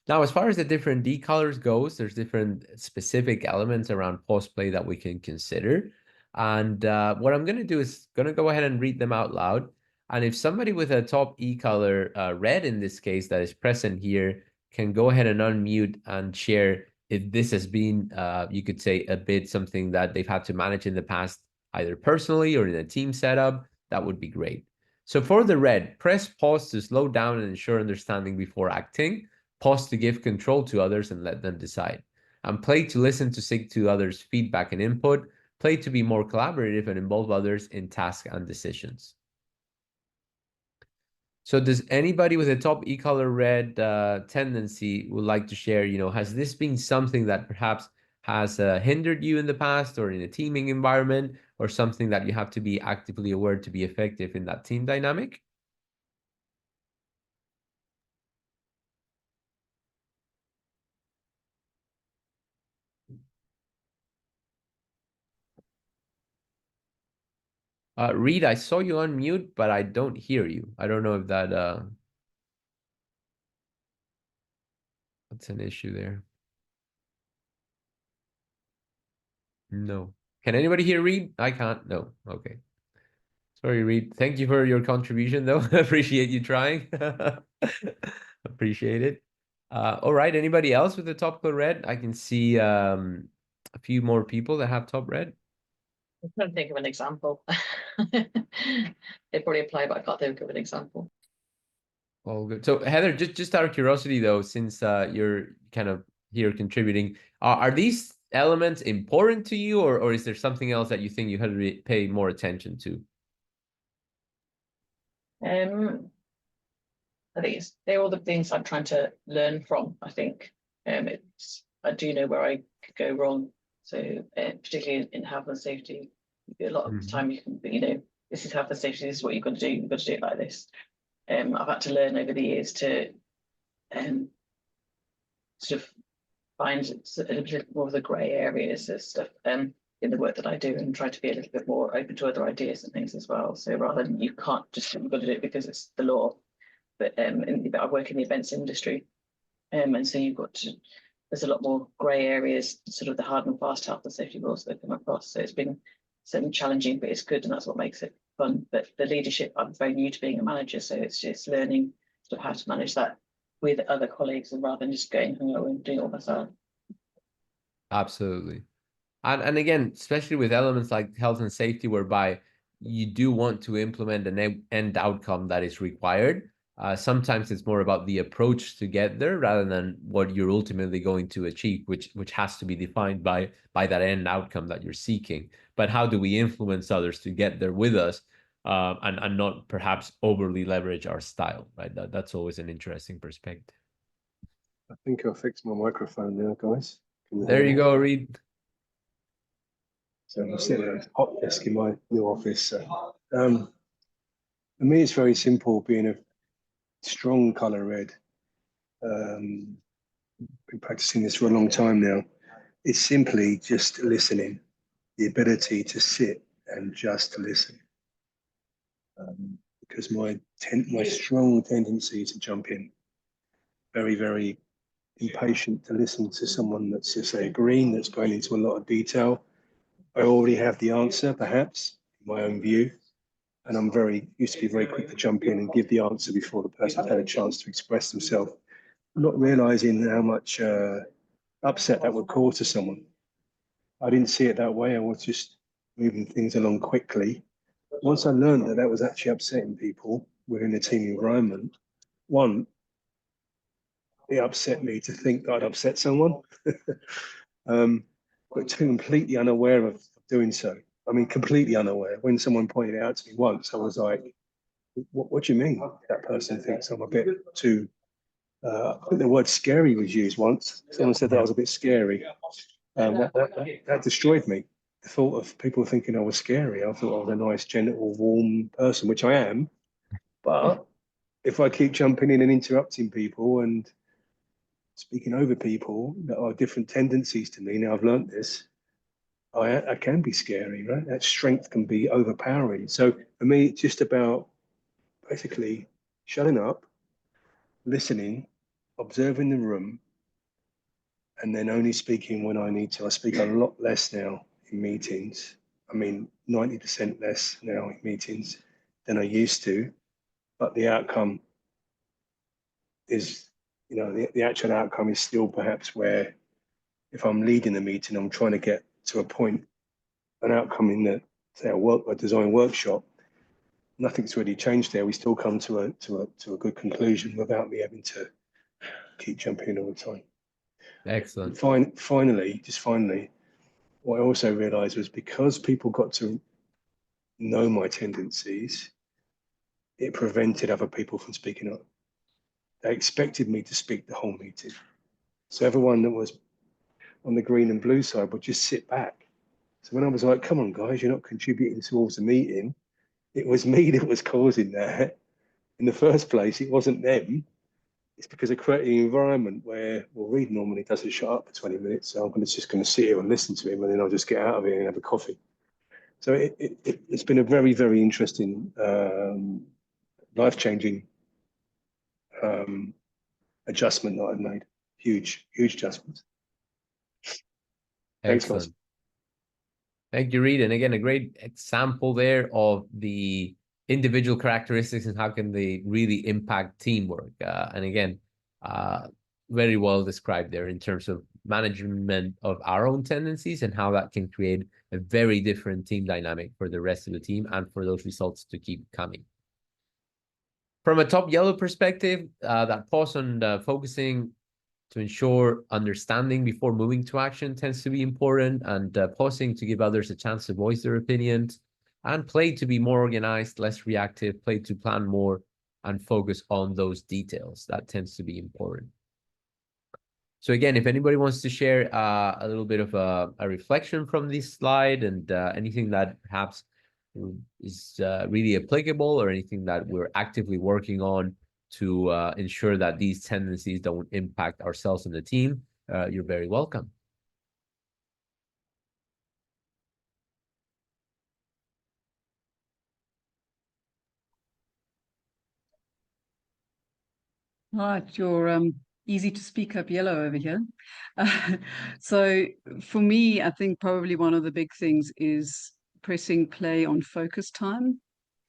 Now, as far as the different D-colors goes, there's different specific elements around pause play that we can consider. And what I'm going to do is going to go ahead and read them out loud. And if somebody with a top E color, red in this case, that is present here, can go ahead and unmute and share if this has been, you could say, a bit something that they've had to manage in the past, either personally or in a team setup, that would be great. So for the red, press pause to slow down and ensure understanding before acting. Pause to give control to others and let them decide. And play to listen, to seek to others' feedback and input. Play to be more collaborative and involve others in tasks and decisions. So does anybody with a top e-color red tendency would like to share, has this been something that perhaps has hindered you in the past or in a teaming environment, or something that you have to be actively aware to be effective in that team dynamic? Reed, I saw you unmute, but I don't hear you. I don't know if that what's an issue there. No. Can anybody hear Reed? I can't. No. Okay. Sorry, Reed. Thank you for your contribution, though. Appreciate you trying. Appreciate it. All right. Anybody else with the top red? I can see a few more people that have top red. I'm trying to think of an example. They probably apply, but I can't think of an example. All good. So Heather, just out of curiosity though, since you're kind of here contributing, are these elements important to you, or is there something else that you think you had to pay more attention to? I think they're all the things I'm trying to learn from. I think I do know where I could go wrong. So particularly in health and safety, a lot of the time you can, this is health and safety. This is what you've got to do. You've got to do it like this. I've had to learn over the years to sort of find a little bit more of the grey areas of stuff in the work that I do, and try to be a little bit more open to other ideas and things as well. So rather than you can't just, you've got to do it because it's the law, but I work in the events industry, and so you've got to, there's a lot more grey areas, sort of the hard and fast health and safety rules that come across. So it's been certainly challenging, but it's good, and that's what makes it fun. But the leadership, I'm very new to being a manager, so it's just learning sort of how to manage that with other colleagues, and rather than just going home and doing it all myself. Absolutely. And again, especially with elements like health and safety, whereby you do want to implement an end outcome that is required. Sometimes it's more about the approach to get there rather than what you're ultimately going to achieve, which has to be defined by that end outcome that you're seeking. But how do we influence others to get there with us, and not perhaps overly leverage our style, right? That's always an interesting perspective. I think I'll fix my microphone now, guys. There you go, Reed. So I'm sitting at a hot desk in my new office. So, for me, it's very simple. Being a strong colour red, been practicing this for a long time now. It's simply just listening, the ability to sit and just listen. Because my strong tendency to jump in, very, very impatient to listen to someone that's, say, green, that's going into a lot of detail. I already have the answer, perhaps, in my own view, and I'm used to be very quick to jump in and give the answer before the person's had a chance to express themselves, not realizing how much upset that would cause to someone. I didn't see it that way. I was just moving things along quickly. Once I learned that that was actually upsetting people within a team environment, one, it upset me to think that I'd upset someone. But completely unaware of doing so. I mean, completely unaware. When someone pointed it out to me once, I was like, what do you mean that person thinks I'm a bit too... I think the word scary was used once. Someone said that I was a bit scary. That destroyed me. The thought of people thinking I was scary. I thought I was a nice, gentle, warm person, which I am. But if I keep jumping in and interrupting people and speaking over people that are different tendencies to me, now I've learned this, I can be scary, right? That strength can be overpowering. So for me, it's just about basically shutting up, listening, observing the room, and then only speaking when I need to. I speak a lot less now in meetings. I mean, 90% less now in meetings than I used to, but the outcome is, the actual outcome is still perhaps where, if I'm leading a meeting, I'm trying to get to a point, an outcome in the, say, a design workshop. Nothing's really changed there. We still come to a good conclusion without me having to keep jumping in all the time. Excellent. Finally, what I also realized was, because people got to know my tendencies, it prevented other people from speaking up. They expected me to speak the whole meeting. So everyone that was on the green and blue side would just sit back. So when I was like, come on, guys, you're not contributing towards the meeting, it was me that was causing that. In the first place, it wasn't them. It's because I created an environment where, well, Reed normally doesn't shut up for 20 minutes, so I'm just going to sit here and listen to him, and then I'll just get out of here and have a coffee. So it's been a very, very interesting, life-changing adjustment that I've made. Huge adjustment. Thanks, guys. Excellent. Thank you, Reed. And again, a great example there of the individual characteristics and how can they really impact teamwork. And again, very well described there in terms of management of our own tendencies and how that can create a very different team dynamic for the rest of the team and for those results to keep coming. From a top yellow perspective, that pause on focusing to ensure understanding before moving to action tends to be important, and pausing to give others a chance to voice their opinions, and play to be more organized, less reactive, play to plan more, and focus on those details. That tends to be important. So again, if anybody wants to share a little bit of a reflection from this slide and anything that perhaps is really applicable or anything that we're actively working on to ensure that these tendencies don't impact ourselves and the team, you're very welcome. Right, you're easy to speak up yellow over here. So for me, I think probably one of the big things is pressing play on focus time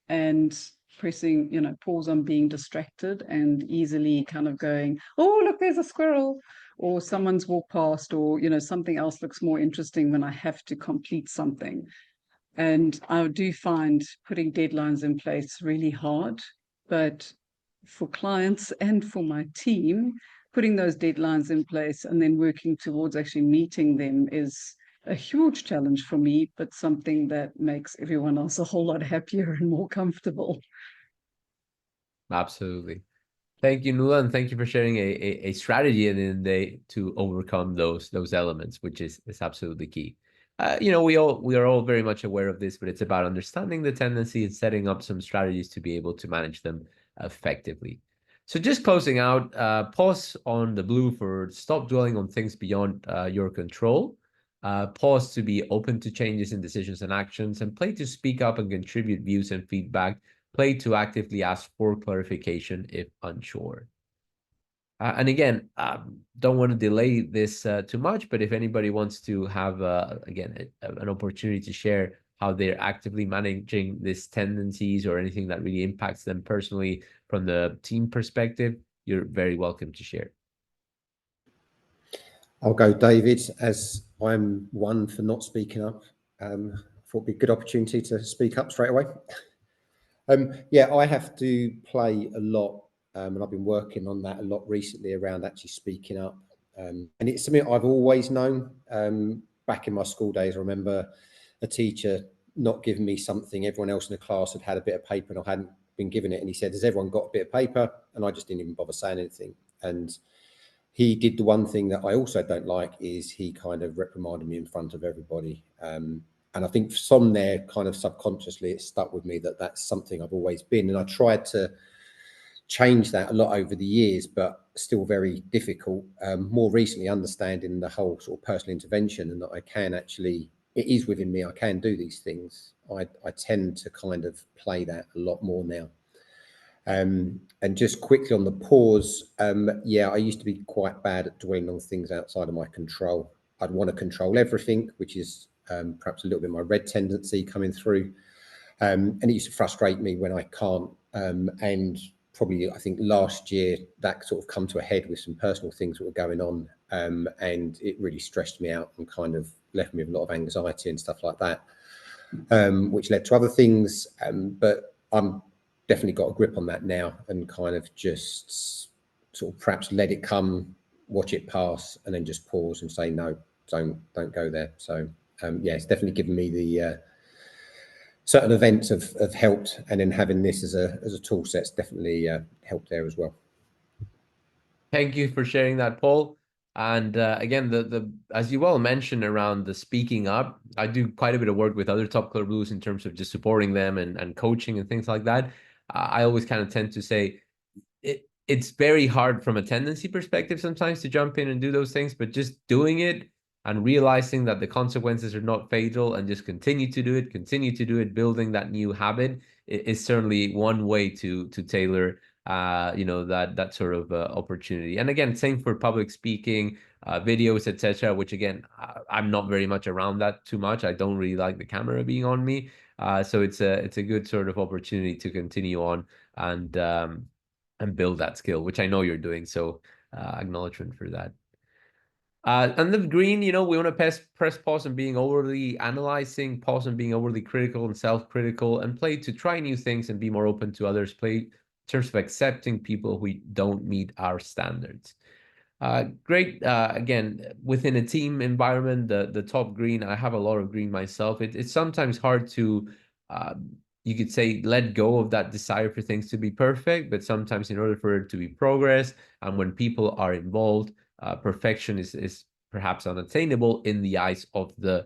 and pressing, pause on being distracted and easily kind of going, oh, look, there's a squirrel, or someone's walked past, or, something else looks more interesting when I have to complete something. And I do find putting deadlines in place really hard, but for clients and for my team, putting those deadlines in place and then working towards actually meeting them is a huge challenge for me, but something that makes everyone else a whole lot happier and more comfortable. Absolutely. Thank you, Nuala, and thank you for sharing a strategy at the end of the day to overcome those elements, which is absolutely key. We are all very much aware of this, but it's about understanding the tendency and setting up some strategies to be able to manage them effectively. So just closing out, pause on the blue for stop dwelling on things beyond your control. Pause to be open to changes in decisions and actions, and play to speak up and contribute views and feedback. Play to actively ask for clarification if unsure. And again, don't want to delay this too much, but if anybody wants to have, again, an opportunity to share how they're actively managing these tendencies or anything that really impacts them personally from the team perspective, you're very welcome to share. I'll go, David, as I'm one for not speaking up. Thought it'd be a good opportunity to speak up straight away. Yeah, I have to play a lot, and I've been working on that a lot recently around actually speaking up. And it's something I've always known. Back in my school days, I remember a teacher not giving me something. Everyone else in the class had a bit of paper and I hadn't been given it. And he said, has everyone got a bit of paper? And I just didn't even bother saying anything. And he did the one thing that I also don't like, is he kind of reprimanded me in front of everybody. And I think from there, kind of subconsciously, it stuck with me that that's something I've always been. And I tried to change that a lot over the years, but still very difficult. More recently, understanding the whole sort of personal intervention and that I can actually, it is within me, I can do these things. I tend to kind of play that a lot more now. And just quickly on the pause, yeah, I used to be quite bad at dwelling on things outside of my control. I'd want to control everything, which is perhaps a little bit my red tendency coming through. And it used to frustrate me when I can't. And probably, I think last year that sort of come to a head with some personal things that were going on. And it really stressed me out and kind of left me with a lot of anxiety and stuff like that, which led to other things. But I'm definitely got a grip on that now and kind of just sort of perhaps let it come, watch it pass, and then just pause and say, no, don't go there. So yeah, it's definitely given me the certain events have helped, and then having this as a tool set's definitely helped there as well. Thank you for sharing that, Paul. And again, the as you well mentioned around the speaking up, I do quite a bit of work with other top color blues in terms of just supporting them and coaching and things like that. I always kind of tend to say it's very hard from a tendency perspective sometimes to jump in and do those things, but just doing it and realizing that the consequences are not fatal and just continue to do it, building that new habit is certainly one way to tailor that sort of opportunity. And again, same for public speaking, videos, etc., which again, I'm not very much around that too much. I don't really like the camera being on me. So it's a good sort of opportunity to continue on and build that skill, which I know you're doing. So acknowledgement for that. And the green, we want to press pause on being overly analyzing, pause on being overly critical and self-critical, and play to try new things and be more open to others. Play in terms of accepting people who don't meet our standards. Great. Again, within a team environment, the top green, I have a lot of green myself. It's sometimes hard to you could say, let go of that desire for things to be perfect, but sometimes in order for it to be progress, and when people are involved, perfection is perhaps unattainable in the eyes of the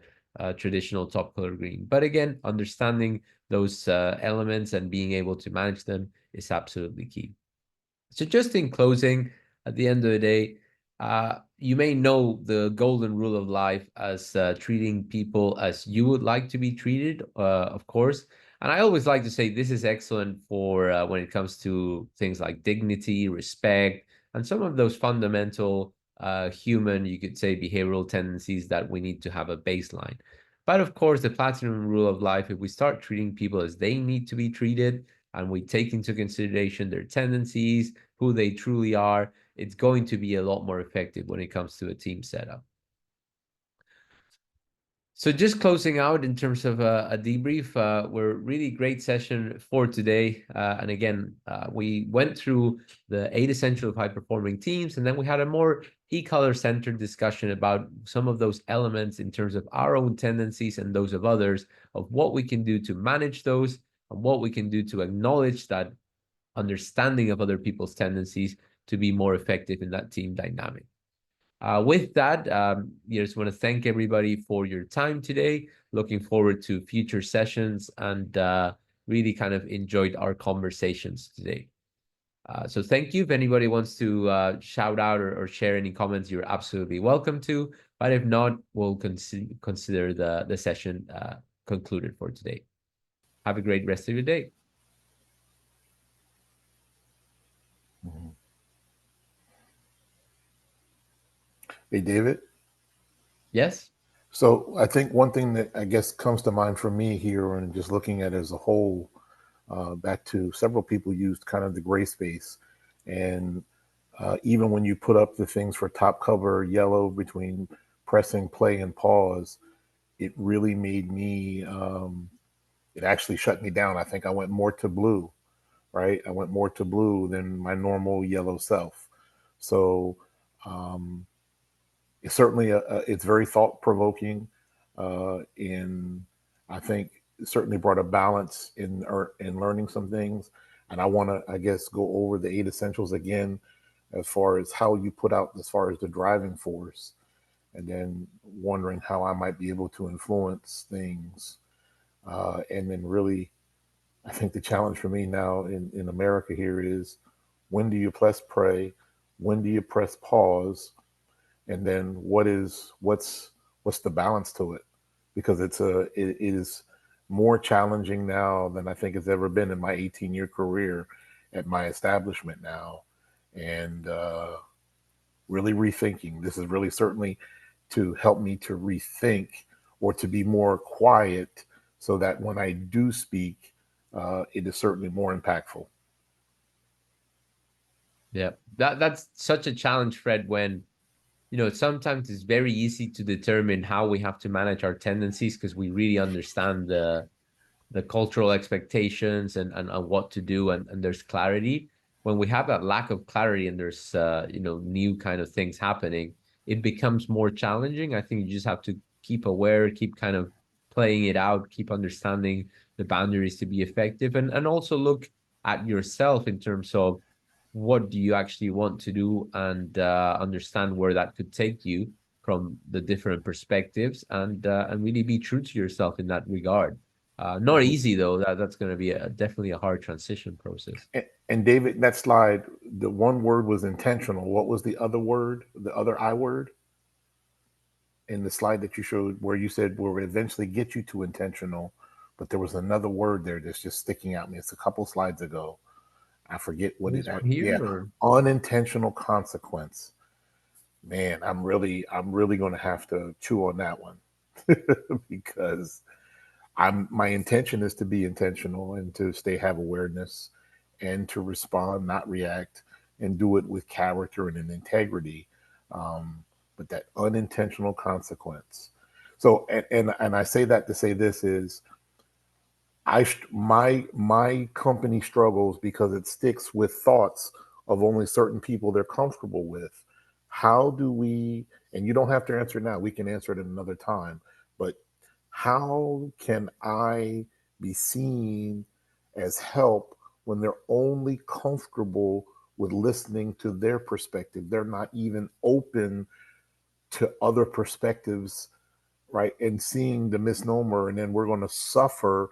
traditional top color green. But again, understanding those elements and being able to manage them is absolutely key. So just in closing, at the end of the day, you may know the golden rule of life as treating people as you would like to be treated, of course. And I always like to say this is excellent for when it comes to things like dignity, respect, and some of those fundamental human, you could say, behavioral tendencies that we need to have a baseline. But of course, the platinum rule of life, if we start treating people as they need to be treated, and we take into consideration their tendencies, who they truly are, it's going to be a lot more effective when it comes to a team setup. So just closing out in terms of a debrief, we're really great session for today. And again, we went through the 8 essentials of high-performing teams, and then we had a more e-color-centered discussion about some of those elements in terms of our own tendencies and those of others, of what we can do to manage those, and what we can do to acknowledge that understanding of other people's tendencies to be more effective in that team dynamic. With that, I just want to thank everybody for your time today. Looking forward to future sessions, and really kind of enjoyed our conversations today. So thank you. If anybody wants to shout out or share any comments, you're absolutely welcome to. But if not, we'll consider the session concluded for today. Have a great rest of your day. Hey, David. Yes. So I think one thing that I guess comes to mind for me here, and just looking at it as a whole, back to several people used kind of the gray space. And even when you put up the things for top cover yellow between pressing play and pause, it really made me, it actually shut me down. I think I went more to blue, right? I went more to blue than my normal yellow self. So it's certainly it's very thought provoking, and I think it certainly brought a balance in learning some things. And I want to, I guess, go over the 8 essentials again, as far as how you put out, as far as the driving force, and then wondering how I might be able to influence things, and then really, I think the challenge for me now in America here is, when do you press play, when do you press pause, and then what's the balance to it? Because it is more challenging now than I think it's ever been in my 18-year career at my establishment now, and really rethinking. This is really certainly to help me to rethink, or to be more quiet, so that when I do speak, it is certainly more impactful. Yeah, that's such a challenge, Fred, when sometimes it's very easy to determine how we have to manage our tendencies because we really understand the cultural expectations and what to do, and there's clarity. When we have that lack of clarity and there's new kind of things happening, it becomes more challenging. I think you just have to keep aware, keep kind of playing it out, keep understanding the boundaries to be effective, and also look at yourself in terms of what do you actually want to do, and understand where that could take you from the different perspectives, and really be true to yourself in that regard. Not easy though. That's going to be definitely a hard transition process. And David, that slide, the one word was intentional. What was the other word? The other I word in the slide that you showed, where you said we'll eventually get you to intentional, but there was another word there that's just sticking out me. It's a couple slides ago. I forget what This it one here, yeah, or? Unintentional consequence. Man, I'm really going to have to chew on that one because my intention is to be intentional and to have awareness and to respond, not react, and do it with character and an integrity. But that unintentional consequence. So, and I say that to say this is, my company struggles because it sticks with thoughts of only certain people they're comfortable with. How do we, and you don't have to answer it now, we can answer it at another time, but how can I be seen as help when they're only comfortable with listening to their perspective. They're not even open to other perspectives, right? And seeing the misnomer, and then we're going to suffer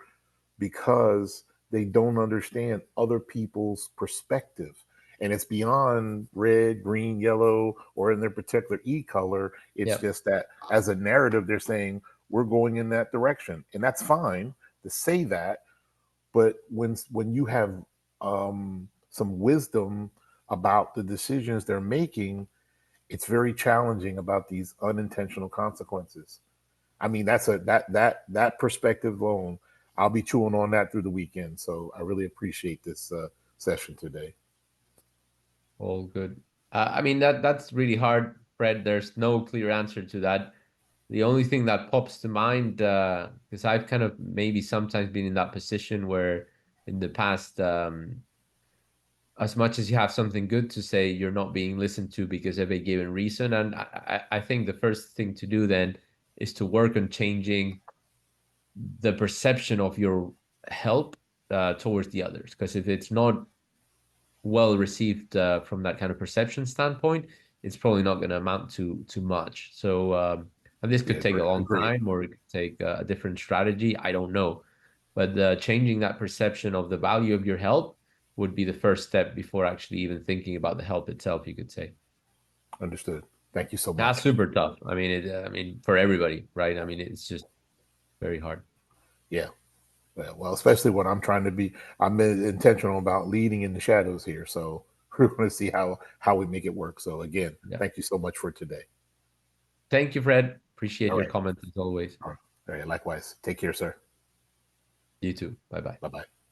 because they don't understand other people's perspective. And it's beyond red, green, yellow, or in their particular color. It's just that as a narrative, they're saying we're going in that direction. And that's fine to say that. But when you have some wisdom about the decisions they're making, it's very challenging about these unintentional consequences. I mean, that's that perspective alone. I'll be chewing on that through the weekend. So I really appreciate this session today. All good. I mean, that's really hard, Fred. There's no clear answer to that. The only thing that pops to mind, because I've kind of maybe sometimes been in that position where in the past, as much as you have something good to say, you're not being listened to because of a given reason. And I think the first thing to do then is to work on changing the perception of your help towards the others. Because if it's not well received from that kind of perception standpoint, it's probably not going to amount to much. So, and this could take a long time, or it could take a different strategy. I don't know. But changing that perception of the value of your help would be the first step before actually even thinking about the help itself, you could say. Understood. Thank you so much. That's super tough. I mean, for everybody, right? I mean, it's just very hard. Yeah. Well, especially when I'm intentional about leading in the shadows here. So we're going to see how we make it work. So again, thank you so much for today. Thank you, Fred. Appreciate your comments as always. All right. Likewise. Take care, sir. You too. Bye-bye. Bye-bye.